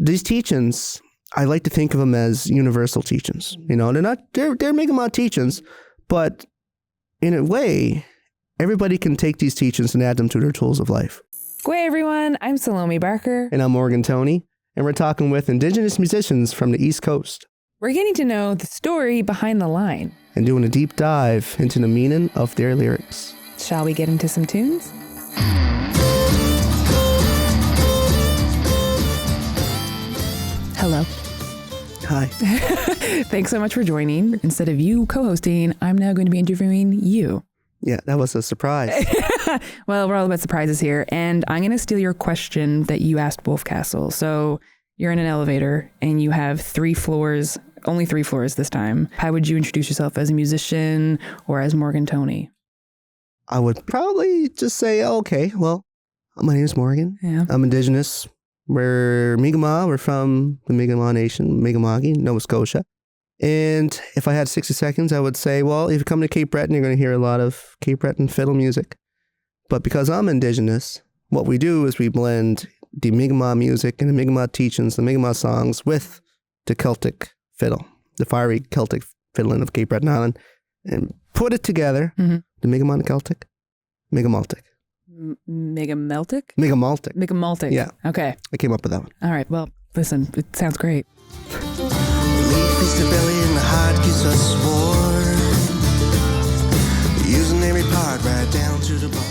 these teachings, I like to think of them as universal teachings. You know, they're Mi'kmaq teachings, but in a way, everybody can take these teachings and add them to their tools of life. Hey everyone, I'm Salome Barker. And I'm Morgan Toney, and we're talking with Indigenous musicians from the East Coast. We're getting to know the story behind the line. And doing a deep dive into the meaning of their lyrics. Shall we get into some tunes? Hello. Hi. Thanks so much for joining. Instead of you co-hosting, I'm now going to be interviewing you. Yeah, that was a surprise. Well, we're all about surprises here. And I'm going to steal your question that you asked Wolf Castle. So you're in an elevator and you have 3 floors, only 3 floors this time. How would you introduce yourself as a musician or as Morgan Toney? I would probably just say, okay, well, my name is Morgan. Yeah. I'm Indigenous. We're Mi'kmaq. We're from the Mi'kmaq Nation, Mi'kmaqi, Nova Scotia. And if I had 60 seconds, I would say, well, if you come to Cape Breton, you're going to hear a lot of Cape Breton fiddle music. But because I'm Indigenous, what we do is we blend the Mi'kmaq music and the Mi'kmaq teachings, the Mi'kmaq songs with the Celtic fiddle, the fiery Celtic fiddling of Cape Breton Island, and put it together, the Mi'kmaq and Celtic, Mi'kmaltic. Megameltic? Mi'kmaltic. Megamaltic. Yeah. Okay. I came up with that one. All right. Well, listen, it sounds great. The meat feeds the belly and the heart keeps us warm. Using every part right down to the bone.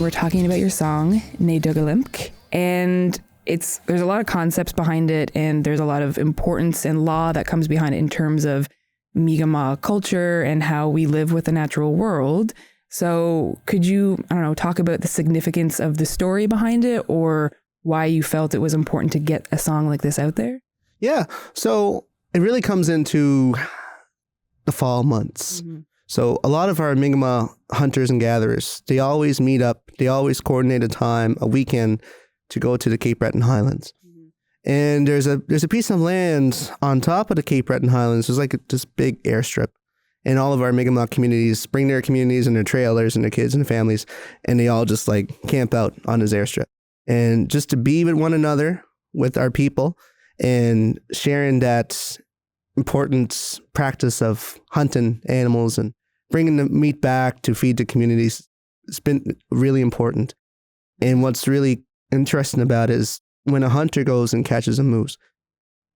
We're talking about your song, Netukulimk, and there's a lot of concepts behind it, and there's a lot of importance and law that comes behind it in terms of Mi'kmaq culture and how we live with the natural world. So could you, talk about the significance of the story behind it or why you felt it was important to get a song like this out there? Yeah. So it really comes into the fall months. Mm-hmm. So a lot of our Mi'kmaq hunters and gatherers, they always meet up. They always coordinate a time, a weekend, to go to the Cape Breton Highlands. Mm-hmm. And there's a piece of land on top of the Cape Breton Highlands. There's like this big airstrip. And all of our Mi'kmaq communities bring their communities and their trailers and their kids and their families, and they all just like camp out on this airstrip. And just to be with one another, with our people, and sharing that important practice of hunting animals and bringing the meat back to feed the communities, it's been really important. And what's really interesting about it is when a hunter goes and catches a moose,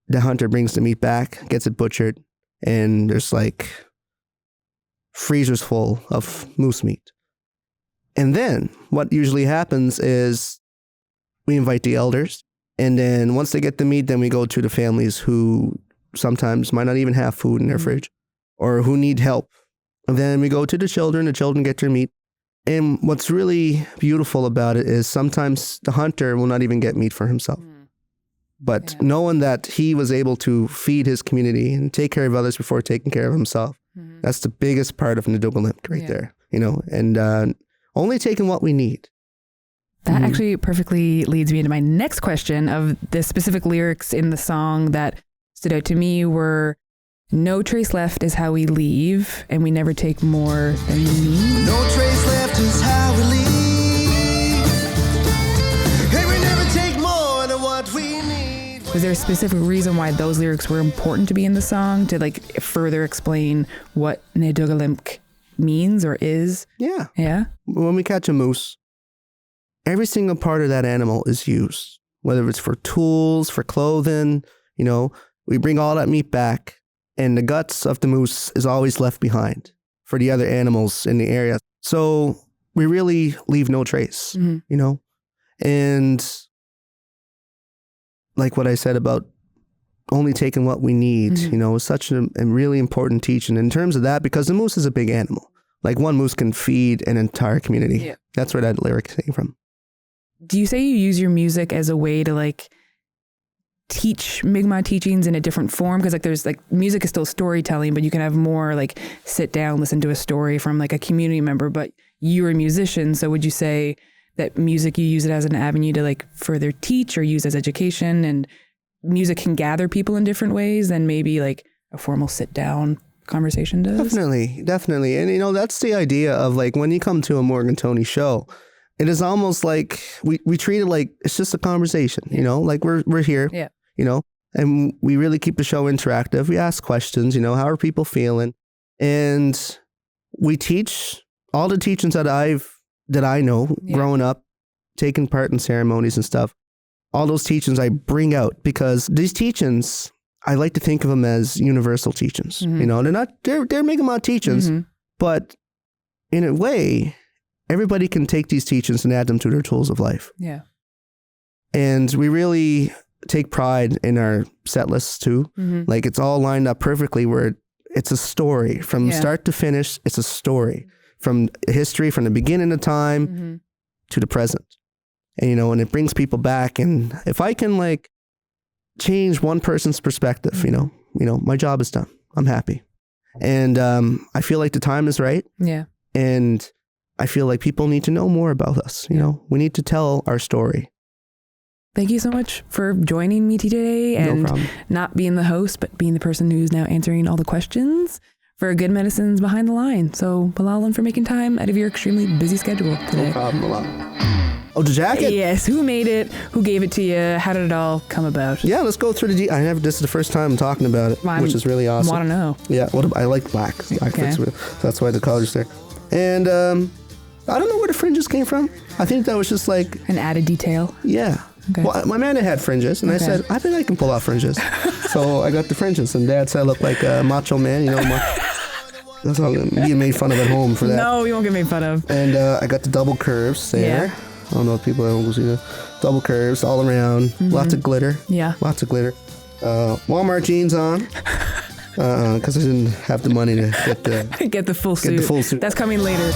the hunter brings the meat back, gets it butchered, and there's like freezers full of moose meat. And then what usually happens is we invite the elders, and then once they get the meat, then we go to the families who sometimes might not even have food in their fridge or who need help. And then we go to the children get their meat. And what's really beautiful about it is sometimes the hunter will not even get meat for himself. But knowing that he was able to feed his community and take care of others before taking care of himself, that's the biggest part of Netukulimk right there, and only taking what we need. That actually perfectly leads me into my next question of the specific lyrics in the song that stood out to me were, no trace left is how we leave, and we never take more than we need. No trace left is how we leave, and we never take more than what we need. Was there a specific reason why those lyrics were important to be in the song to like further explain what Netukulimk means or is? Yeah. Yeah. When we catch a moose, every single part of that animal is used, whether it's for tools, for clothing, we bring all that meat back, and the guts of the moose is always left behind for the other animals in the area. So we really leave no trace, and like what I said about only taking what we need, is such a really important teaching in terms of that, because the moose is a big animal. Like one moose can feed an entire community. Yeah. That's where that lyric came from. Do you say you use your music as a way to like teach Mi'kmaq teachings in a different form? Because like there's like music is still storytelling, but you can have more like sit down, listen to a story from like a community member, but you're a musician. So would you say that music, you use it as an avenue to like further teach or use as education, and music can gather people in different ways than maybe like a formal sit down conversation does? Definitely. And that's the idea of like when you come to a Morgan Toney show, it is almost like we treat it like it's just a conversation, like we're here. Yeah. you know, and we really keep the show interactive. We ask questions, you know, how are people feeling? And we teach all the teachings that I know growing up, taking part in ceremonies and stuff. All those teachings I bring out because these teachings, I like to think of them as universal teachings. You know, they're Mi'kmaq teachings, but in a way, everybody can take these teachings and add them to their tools of life. Yeah. And we really take pride in our set lists too. Like it's all lined up perfectly where it's a story from start to finish. It's a story from history, from the beginning of time to the present. And, you know, and it brings people back. And if I can like change one person's perspective, you know, my job is done. I'm happy. And I feel like the time is right. Yeah. And I feel like people need to know more about us. You know, we need to tell our story. Thank you so much for joining me today and not being the host, but being the person who's now answering all the questions for Good Medicines Behind the Line. So, Bilal, and for making time out of your extremely busy schedule today. No problem, Bilal. Oh, the jacket? Yes. Who made it? Who gave it to you? How did it all come about? Yeah, let's go through this is the first time I'm talking about it, which is really awesome. I want to know. Yeah, I like black. Black fits with it. So that's why the color's there. And I don't know where the fringes came from. I think that was just like an added detail. Yeah. Okay. Well, my man had fringes, and I said, I think I can pull off fringes. So I got the fringes, and Dad said I look like a macho man, you know. That's all being made fun of at home for that. No, you won't get made fun of. And I got the double curves there. Yeah. I don't know if people will see the double curves all around. Lots of glitter. Yeah. Lots of glitter. Walmart jeans on. Because I didn't have the money to get the full suit. Get the full suit. That's coming later.